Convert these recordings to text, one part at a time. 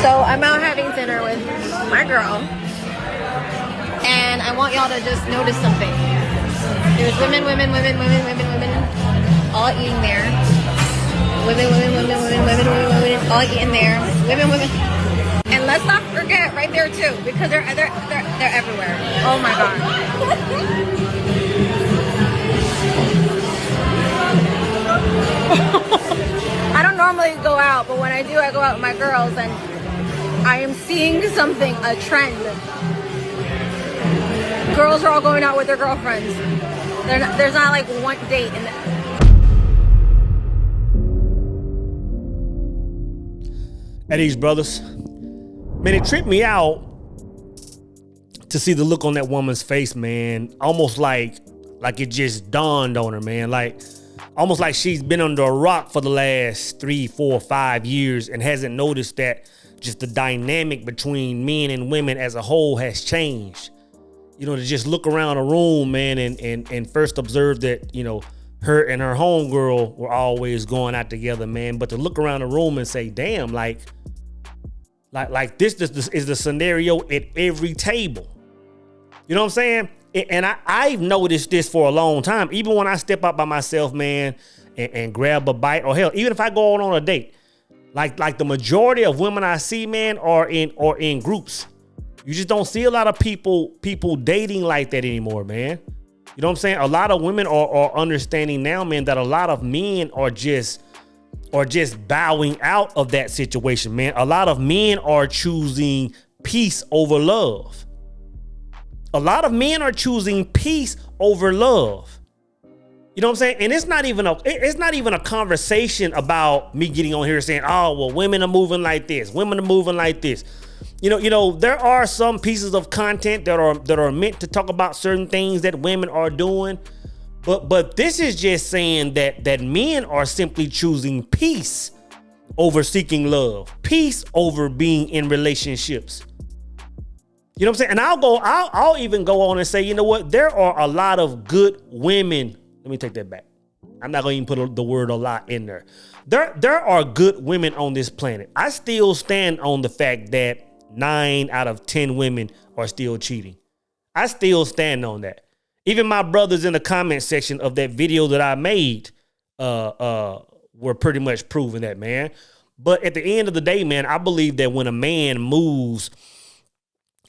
So I'm out having dinner with my girl, and I want y'all to just notice something. There's women, all eating there. Women, all eating there. Women. And let's not forget right there too, because they're everywhere. Oh my God. I don't normally go out, but when I do, I go out with my girls, and I am seeing something, a trend. Girls are all going out with their girlfriends. There's not like one date. At these brothers, man, it tripped me out to see the look on that woman's face, man. Almost like it just dawned on her, man. Like almost like she's been under a rock for the last 3, 4, 5 years and hasn't noticed that just the dynamic between men and women as a whole has changed. You know, to just look around a room, man, and first observe that, you know, her and her homegirl were always going out together, man. But to look around the room and say, damn, like this is the scenario at every table. You know what I'm saying? And I've noticed this for a long time. Even when I step out by myself, man, and grab a bite, or hell, even if I go on a date, like the majority of women I see, man, are in groups. You just don't see a lot of people dating like that anymore, man. You know what I'm saying? A lot of women are understanding now, man, that a lot of men are just bowing out of that situation, man. A lot of men are choosing peace over love. A lot of men are choosing peace over love. You know what I'm saying? And it's not even a conversation about me getting on here saying, oh, well, women are moving like this. Women are moving like this. You know, there are some pieces of content that are meant to talk about certain things that women are doing. But this is just saying that men are simply choosing peace over seeking love, peace over being in relationships. You know what I'm saying? And I'll even go on and say, you know what? There are a lot of good women. Let me take that back. I'm not going to even put the word a lot in there. There are good women on this planet. I still stand on the fact that 9 out of 10 women are still cheating. I still stand on that. Even my brothers in the comment section of that video that I made were pretty much proving that, man. But at the end of the day, man, I believe that when a man moves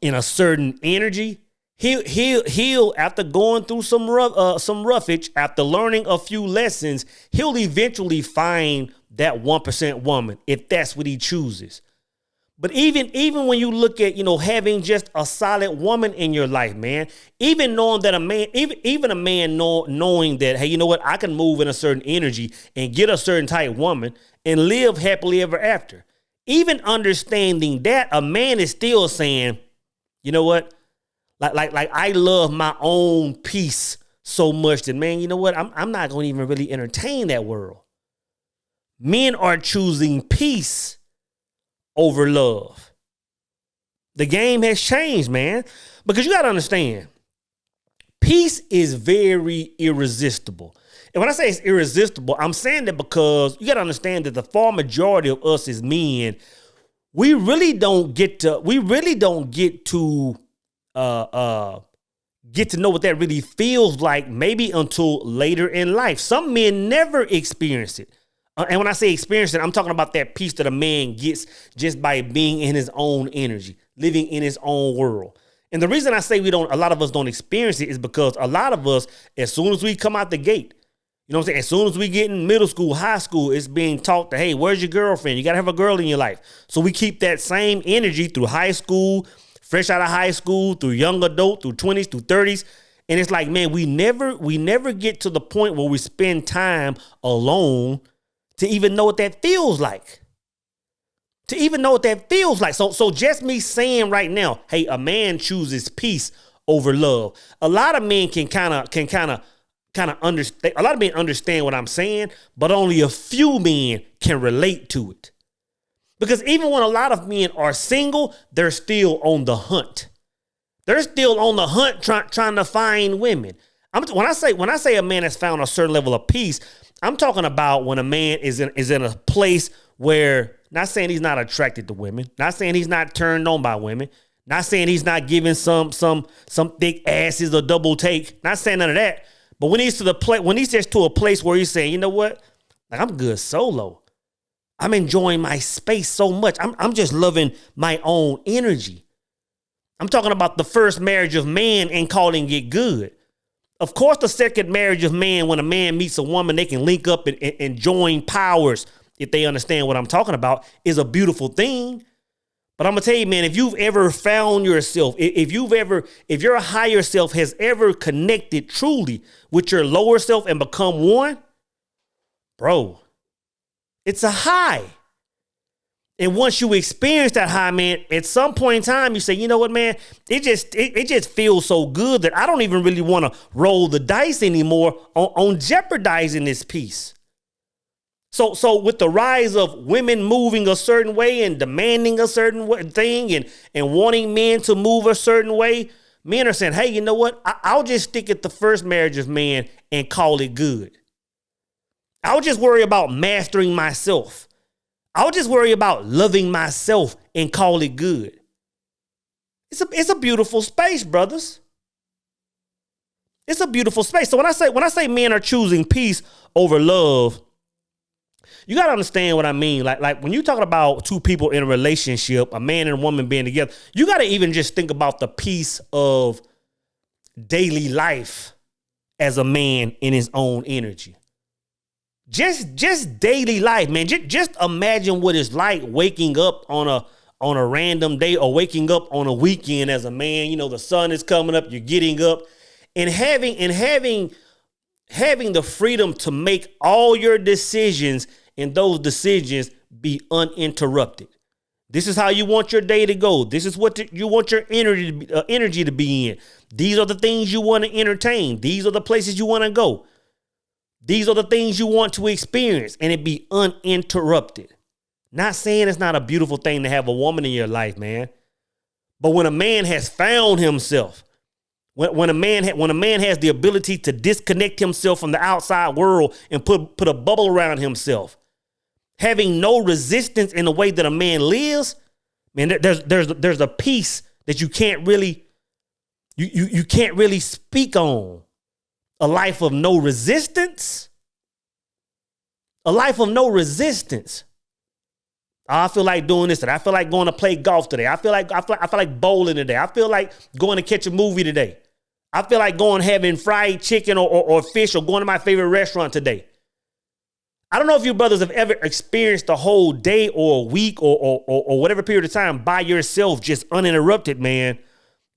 in a certain energy, he'll after going through some roughage, after learning a few lessons, he'll eventually find that 1% woman if that's what he chooses. But even when you look at, you know, having just a solid woman in your life, man, even knowing that a man, even a man knowing that, hey, you know what, I can move in a certain energy and get a certain type woman and live happily ever after. Even understanding that, a man is still saying, you know what, like I love my own peace so much that, man, you know what, I'm not going to even really entertain that world. Men are choosing peace over love. The game has changed, man, because you got to understand, peace is very irresistible. And when I say it's irresistible, I'm saying that because you got to understand that the far majority of us as men, we really don't get to know what that really feels like, maybe until later in life. Some men never experience it. And when I say experience it, I'm talking about that peace that a man gets just by being in his own energy, living in his own world. And the reason I say a lot of us don't experience it is because a lot of us, as soon as we come out the gate, you know what I'm saying? As soon as we get in middle school, high school, it's being taught that, hey, where's your girlfriend? You got to have a girl in your life. So we keep that same energy through high school, fresh out of high school, through young adult, through 20s, through 30s. And it's like, man, we never get to the point where we spend time alone to even know what that feels like. So just me saying right now, hey, a man chooses peace over love. A lot of men can kind of understand. A lot of men understand what I'm saying, but only a few men can relate to it. Because even when a lot of men are single, they're still on the hunt. They're still on the hunt trying to find women. When I say a man has found a certain level of peace, I'm talking about when a man is in a place where, not saying he's not attracted to women, not saying he's not turned on by women, not saying he's not giving some thick asses or double take, not saying none of that. But when he's just to a place where he's saying, you know what, like, I'm good solo. I'm enjoying my space so much. I'm just loving my own energy. I'm talking about the first marriage of man and calling it good. Of course, the second marriage of man, when a man meets a woman, they can link up and join powers, if they understand what I'm talking about, is a beautiful thing. But I'm gonna tell you, man, if you've ever found yourself, if your higher self has ever connected truly with your lower self and become one, bro, it's a high. And once you experience that high, man, at some point in time, you say, you know what, man, it just feels so good that I don't even really want to roll the dice anymore on jeopardizing this piece. So with the rise of women moving a certain way and demanding a certain thing and wanting men to move a certain way, men are saying, hey, you know what? I'll just stick at the first marriage of man and call it good. I'll just worry about mastering myself. I'll just worry about loving myself and call it good. It's a beautiful space, brothers. It's a beautiful space. So when I say men are choosing peace over love, you got to understand what I mean. Like when you're talking about two people in a relationship, a man and a woman being together, you got to even just think about the peace of daily life as a man in his own energy. Just daily life, man. Just imagine what it's like waking up on a random day or waking up on a weekend as a man. You know, the sun is coming up, you're getting up and having the freedom to make all your decisions and those decisions be uninterrupted. This is how you want your day to go. This is what you want your energy to be in. These are the things you want to entertain. These are the places you want to go. These are the things you want to experience, and it be uninterrupted. Not saying it's not a beautiful thing to have a woman in your life, man. But when a man has found himself, when a man has the ability to disconnect himself from the outside world and put a bubble around himself, having no resistance in the way that a man lives, man, there's a peace that you can't really speak on. A life of no resistance. A life of no resistance. I feel like doing this today. I feel like going to play golf today. I feel like bowling today. I feel like going to catch a movie today. I feel like going having fried chicken or fish or going to my favorite restaurant today. I don't know if you brothers have ever experienced a whole day or a week or whatever period of time by yourself, just uninterrupted, man.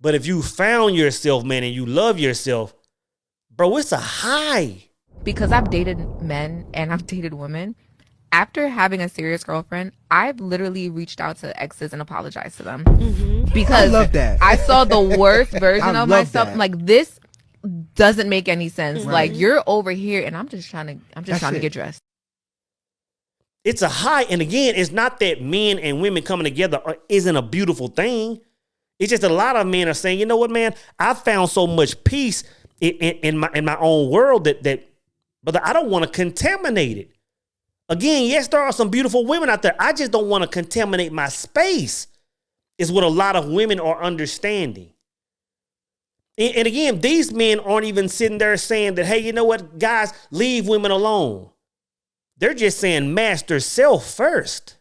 But if you found yourself, man, and you love yourself, bro, it's a high. Because I've dated men and I've dated women. After having a serious girlfriend, I've literally reached out to exes and apologized to them. Mm-hmm. Because I love that. I saw the worst version of myself. That. Like, this doesn't make any sense. Right. Like, you're over here and I'm just trying to get dressed. It's a high. And again, it's not that men and women coming together isn't a beautiful thing. It's just a lot of men are saying, you know what, man, I found so much peace in my own world that brother, I don't want to contaminate it. Again, yes, there are some beautiful women out there. I just don't want to contaminate my space, is what a lot of women are understanding. And again, these men aren't even sitting there saying that, hey, you know what, guys, leave women alone. They're just saying master self first.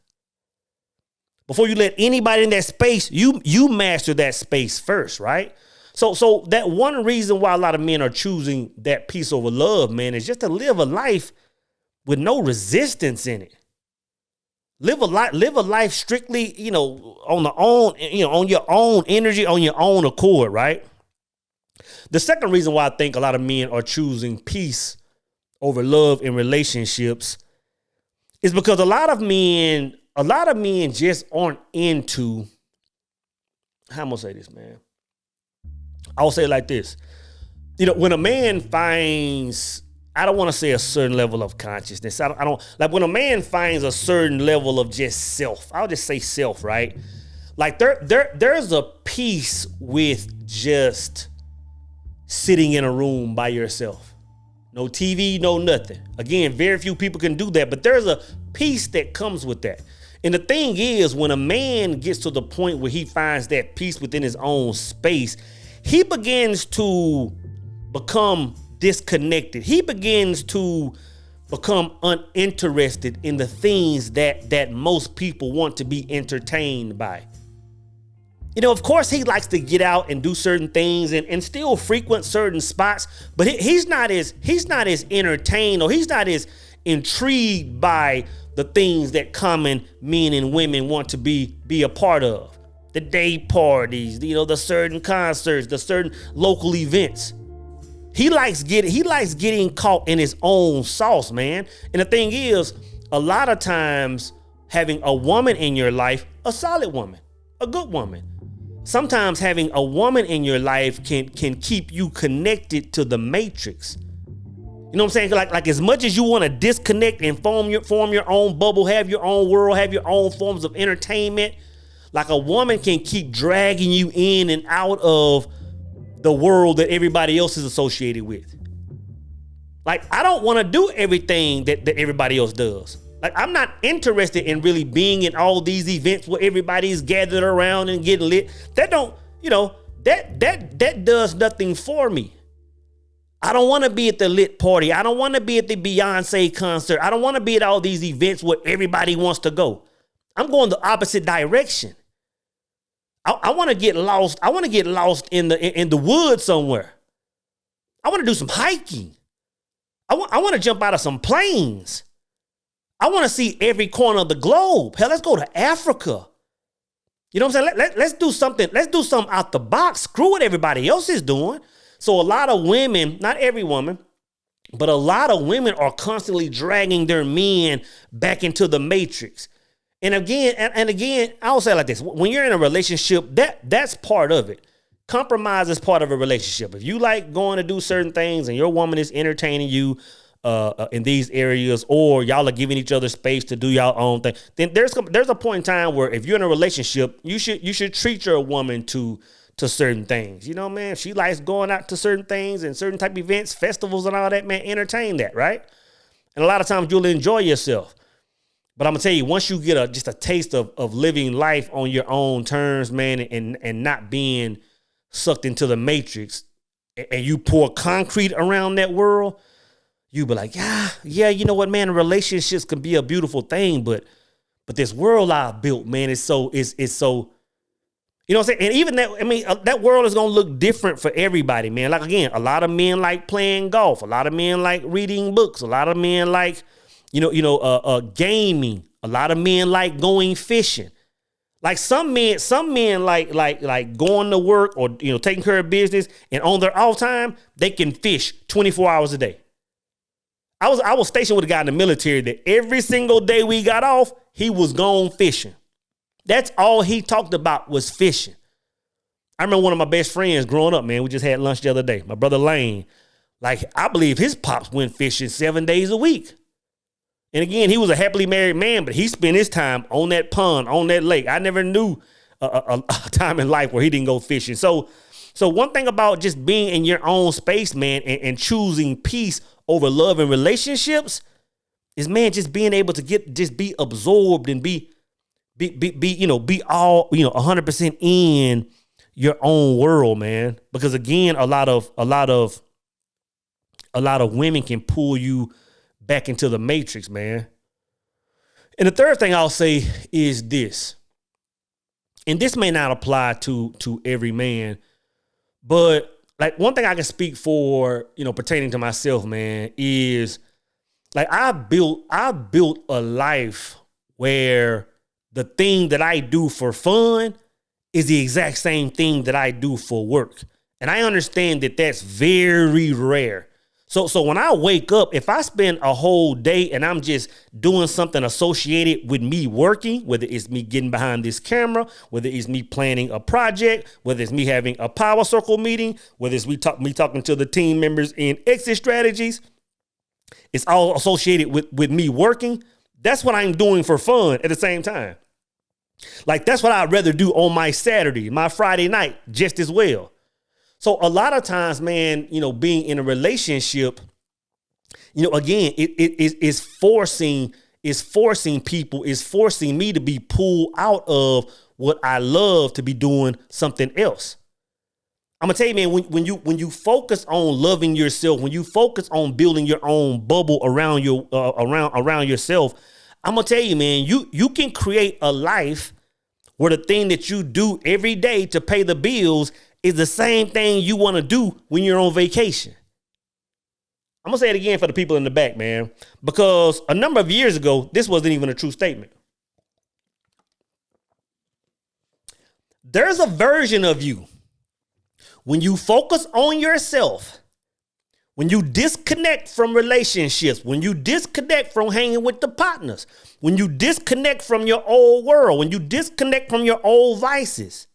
Before you let anybody in that space, you master that space first, right? So that one reason why a lot of men are choosing that peace over love, man, is just to live a life with no resistance in it. Live a life strictly, on your own energy, on your own accord, right? The second reason why I think a lot of men are choosing peace over love in relationships is because a lot of men just aren't into, how am I gonna say this, man? I'll say it like this. When a man finds, I don't want to say a certain level of consciousness. I don't like when a man finds a certain level of just self. I'll just say self, right? Like there's a peace with just sitting in a room by yourself. No TV, no nothing. Again, very few people can do that, but there's a peace that comes with that. And the thing is, when a man gets to the point where he finds that peace within his own space, he begins to become disconnected. He begins to become uninterested in the things that most people want to be entertained by. You know, of course, he likes to get out and do certain things and still frequent certain spots, but he's not as entertained, or he's not as intrigued by the things that common men and women want to be a part of. The day parties, you know, the certain concerts, the certain local events. He likes getting caught in his own sauce, man. And the thing is, a lot of times having a woman in your life, a solid woman, a good woman, sometimes having a woman in your life can keep you connected to the matrix. You know what I'm saying? Like as much as you want to disconnect and form your own bubble, have your own world, have your own forms of entertainment, like a woman can keep dragging you in and out of the world that everybody else is associated with. Like, I don't want to do everything that everybody else does. Like, I'm not interested in really being in all these events where everybody's gathered around and getting lit. That don't, you know, that does nothing for me. I don't want to be at the lit party. I don't want to be at the Beyonce concert. I don't want to be at all these events where everybody wants to go. I'm going the opposite direction. I want to get lost. I want to get lost in the woods somewhere. I want to do some hiking. I want to jump out of some planes. I want to see every corner of the globe. Hell, let's go to Africa. You know what I'm saying? Let's do something. Let's do something out the box. Screw what everybody else is doing. So a lot of women, not every woman, but a lot of women are constantly dragging their men back into the matrix. And again, I'll say it like this. When you're in a relationship, that's part of it. Compromise is part of a relationship. If you like going to do certain things and your woman is entertaining you in these areas, or y'all are giving each other space to do y'all own thing, then there's a point in time where if you're in a relationship, you should treat your woman to certain things. You know, man, if she likes going out to certain things and certain type of events, festivals and all that, man, entertain that, right? And a lot of times you'll enjoy yourself. But I'm gonna tell you, once you get just a taste of living life on your own terms, man, and not being sucked into the matrix, and you pour concrete around that world, you be like, yeah, you know what, man, relationships can be a beautiful thing, but this world I've built, man, is so, you know what I'm saying? And even that, I mean, that world is gonna look different for everybody, man. Like, again, a lot of men like playing golf, a lot of men like reading books, a lot of men like gaming. A lot of men like going fishing. Like some men like going to work or, you know, taking care of business, and on their off time, they can fish 24 hours a day. I was stationed with a guy in the military that every single day we got off, he was gone fishing. That's all he talked about was fishing. I remember one of my best friends growing up, man, we just had lunch the other day. My brother Lane, like, I believe his pops went fishing 7 days a week. And again, he was a happily married man, but he spent his time on that pond, on that lake. I never knew a time in life where he didn't go fishing. So one thing about just being in your own space, man, and choosing peace over love and relationships is, man, just being able to be absorbed and be all, 100% in your own world, man. Because again, a lot of women can pull you back into the matrix, man. And the third thing I'll say is this, and this may not apply to every man, but like one thing I can speak for, pertaining to myself, man, is like I built a life where the thing that I do for fun is the exact same thing that I do for work. And I understand that that's very rare. So when I wake up, if I spend a whole day and I'm just doing something associated with me working, whether it's me getting behind this camera, whether it's me planning a project, whether it's me having a power circle meeting, whether it's me talking to the team members in exit strategies, it's all associated with me working. That's what I'm doing for fun at the same time. Like, that's what I'd rather do on my Saturday, my Friday night, just as well. So a lot of times, man, being in a relationship, again, it's is forcing me to be pulled out of what I love to be doing something else. I'm gonna tell you, man, when you focus on loving yourself, when you focus on building your own bubble around around yourself, I'm gonna tell you, man, you can create a life where the thing that you do every day to pay the bills is the same thing you want to do when you're on vacation. I'm gonna say it again for the people in the back, man, because a number of years ago, this wasn't even a true statement. There's a version of you when you focus on yourself, when you disconnect from relationships, when you disconnect from hanging with the partners, when you disconnect from your old world, when you disconnect from your old vices,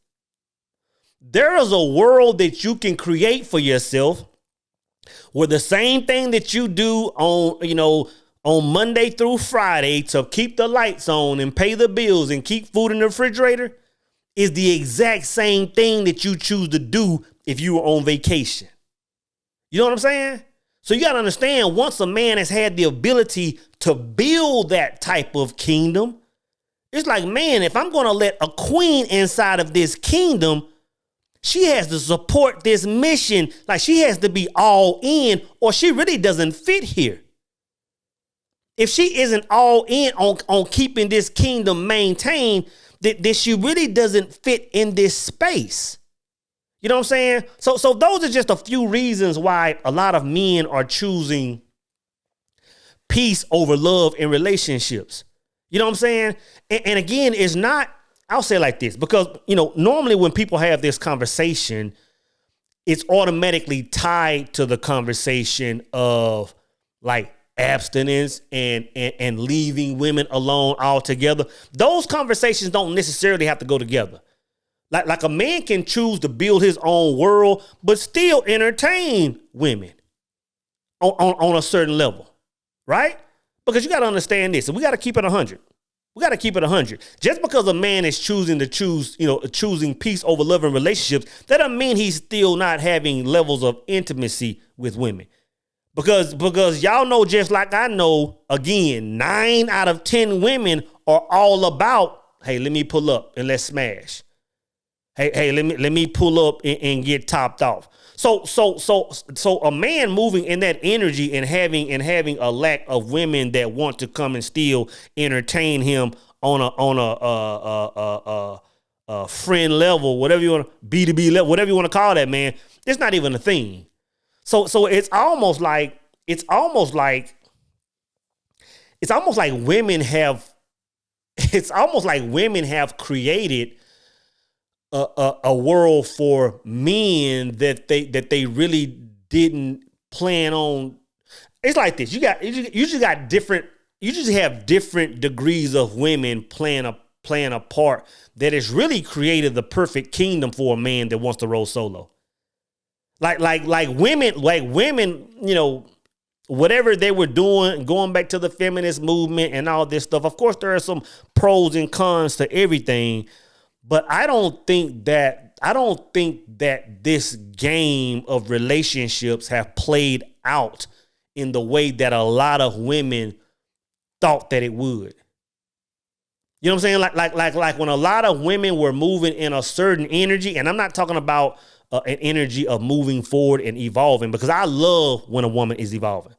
there is a world that you can create for yourself where the same thing that you do on Monday through Friday to keep the lights on and pay the bills and keep food in the refrigerator is the exact same thing that you choose to do if you were on vacation. You know what I'm saying? So you got to understand, once a man has had the ability to build that type of kingdom, it's like, man, if I'm going to let a queen inside of this kingdom, she has to support this mission. Like, she has to be all in, or she really doesn't fit here. If she isn't all in on keeping this kingdom maintained, that she really doesn't fit in this space. You know what I'm saying? So those are just a few reasons why a lot of men are choosing peace over love in relationships. You know what I'm saying? And again, it's not, I'll say it like this, because, normally when people have this conversation, it's automatically tied to the conversation of like abstinence and leaving women alone altogether. Those conversations don't necessarily have to go together. Like a man can choose to build his own world, but still entertain women on a certain level, right? Because you got to understand this, and we got to keep it 100. We got to keep it 100. Just because a man is choosing peace over love and relationships, that doesn't mean he's still not having levels of intimacy with women. Because y'all know, just like I know, again, 9 out of 10 women are all about, hey, let me pull up and let's smash. Hey, let me pull up and get topped off. So a man moving in that energy and having a lack of women that want to come and still entertain him on a friend level, whatever you want, B2B level, whatever you want to call that, man, it's not even a thing. So it's almost like women have created a world for men that they really didn't plan on. It's like this. You just have different degrees of women playing a part that has really created the perfect kingdom for a man that wants to roll solo. Like women, whatever they were doing, going back to the feminist movement and all this stuff. Of course, there are some pros and cons to everything. But I don't think that this game of relationships have played out in the way that a lot of women thought that it would. You know what I'm saying? Like when a lot of women were moving in a certain energy, and I'm not talking about an energy of moving forward and evolving, because I love when a woman is evolving.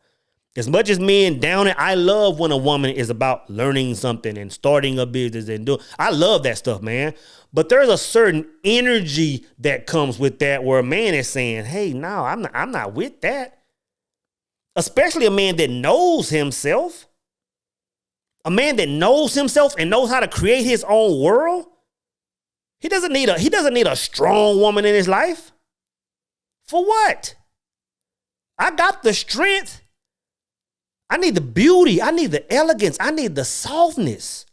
As much as men down it, I love when a woman is about learning something and starting a business and doing. I love that stuff, man. But there's a certain energy that comes with that where a man is saying, "Hey, no, I'm not with that." Especially a man that knows himself. A man that knows himself and knows how to create his own world. He doesn't need a strong woman in his life. For what? I got the strength. I need the beauty. I need the elegance. I need the softness.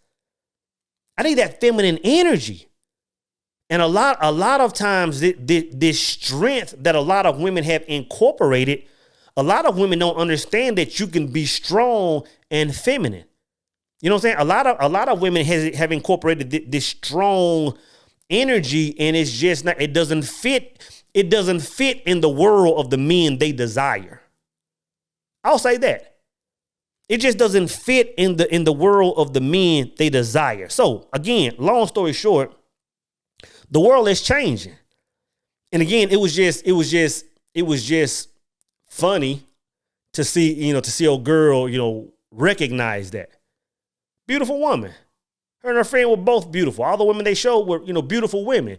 I need that feminine energy. And a lot of times, this strength that a lot of women have incorporated, a lot of women don't understand that you can be strong and feminine. You know what I'm saying? A lot of women have incorporated this strong energy, and it's just not. It doesn't fit in the world of the men they desire. I'll say that. It just doesn't fit in the world of the men they desire. So again, long story short, the world is changing. And again, it was just funny to see a girl, recognize that. Beautiful woman. Her and her friend were both beautiful. All the women they showed were, beautiful women.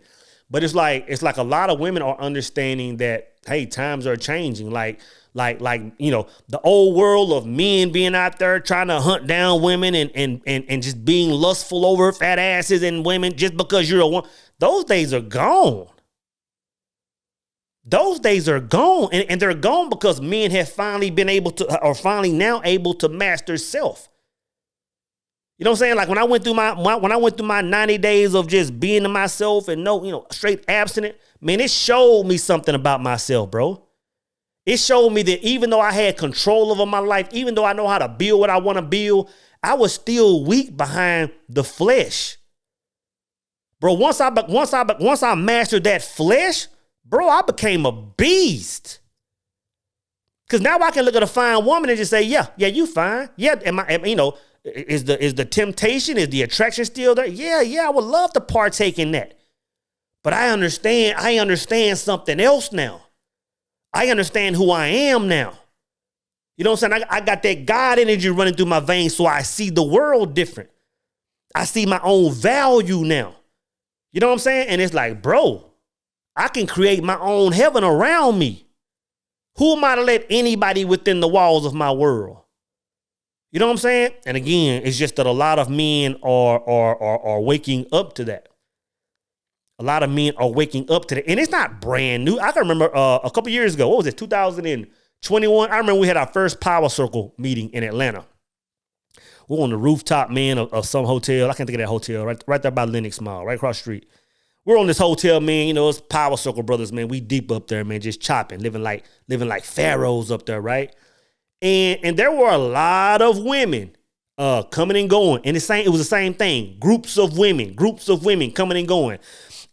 But it's like a lot of women are understanding that, hey, times are changing. Like, the old world of men being out there trying to hunt down women and just being lustful over fat asses and women just because you're a woman. Those days are gone. Those days are gone. And they're gone because men have finally now able to master self. You know what I'm saying? Like when I went through my 90 days of just being to myself and straight abstinent, man, it showed me something about myself, bro. It showed me that even though I had control over my life, even though I know how to build what I want to build, I was still weak behind the flesh. Bro, once I mastered that flesh, bro, I became a beast. Cause now I can look at a fine woman and just say, yeah, you fine. Yeah, is the temptation, is the attraction still there? Yeah, I would love to partake in that. But I understand something else now. I understand who I am now. You know what I'm saying? I got that God energy running through my veins, so I see the world different. I see my own value now. You know what I'm saying? And it's like, bro, I can create my own heaven around me. Who am I to let anybody within the walls of my world? You know what I'm saying? And again, it's just that a lot of men are waking up to that. A lot of men are waking up to that. And it's not brand new. I can remember a couple years ago, what was it, 2021? I remember we had our first Power Circle meeting in Atlanta. We were on the rooftop, man, of some hotel. I can't think of that hotel, right there by Lenox Mall, right across the street. We're on this hotel, man. It's Power Circle brothers, man. We deep up there, man, just chopping, living like pharaohs up there, right? And there were a lot of women coming and going. And it was the same thing. Groups of women coming and going.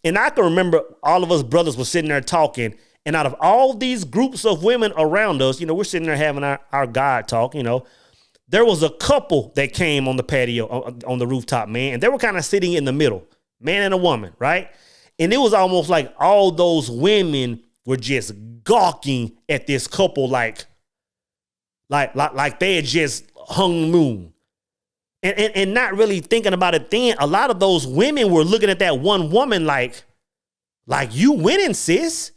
And I can remember all of us brothers were sitting there talking. And out of all these groups of women around us, we're sitting there having our God talk, there was a couple that came on the patio, on the rooftop, man. And they were kind of sitting in the middle, man and a woman, right? And it was almost like all those women were just gawking at this couple like they had just hung the moon. And not really thinking about it then. A lot of those women were looking at that one woman like you winning, sis.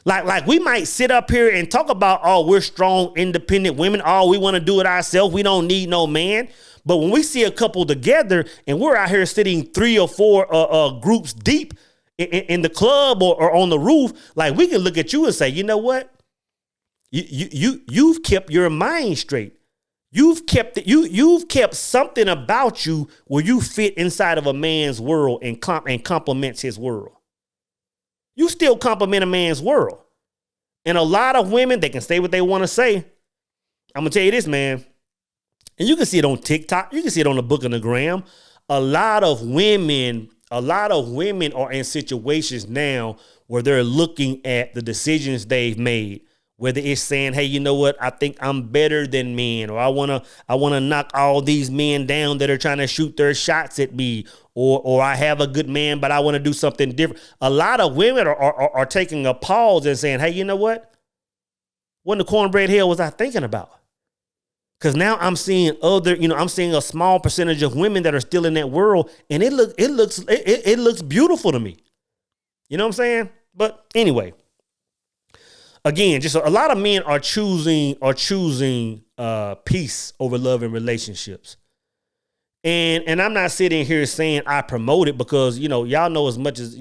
Like we might sit up here and talk about, oh, we're strong, independent women. Oh, we want to do it ourselves. We don't need no man. But when we see a couple together and we're out here sitting 3 or 4 groups deep in the club or on the roof, like we can look at you and say, you know what? You've kept your mind straight. You've kept something about you where you fit inside of a man's world and complements his world. You still complement a man's world. And a lot of women, they can say what they want to say. I'm going to tell you this, man. And you can see it on TikTok. You can see it on the Book of the Gram. A lot of women are in situations now where they're looking at the decisions they've made. Whether it's saying, hey, you know what? I think I'm better than men, or I wanna knock all these men down that are trying to shoot their shots at me, or I have a good man, but I want to do something different. A lot of women are taking a pause and saying, hey, you know what? What in the cornbread hell was I thinking about? Because now I'm seeing I'm seeing a small percentage of women that are still in that world, and it looks beautiful to me. You know what I'm saying? But anyway. Again, just a lot of men are choosing peace over love and relationships. And I'm not sitting here saying I promote it because, y'all know as much as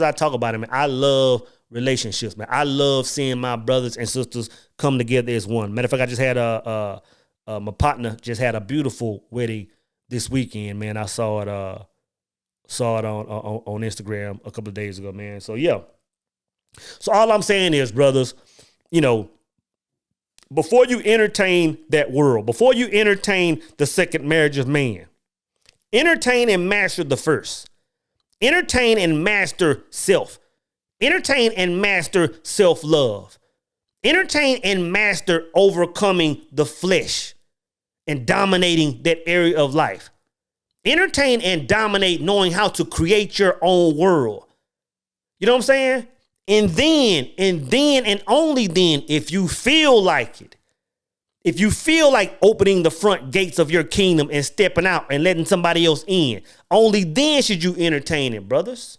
I talk about it, man, I love relationships, man. I love seeing my brothers and sisters come together as one. Matter of fact, I just had my partner just had a beautiful wedding this weekend, man. I saw it on Instagram a couple of days ago, man. So yeah. So all I'm saying is, brothers, before you entertain that world, before you entertain the second marriage of man, entertain and master the first. Entertain and master self. Entertain and master self-love. Entertain and master overcoming the flesh. and dominating that area of life. Entertain and dominate knowing how to create your own world. You know what I'm saying? And then and only then, if you feel like it, if you feel like opening the front gates of your kingdom and stepping out and letting somebody else in, only then should you entertain it, brothers.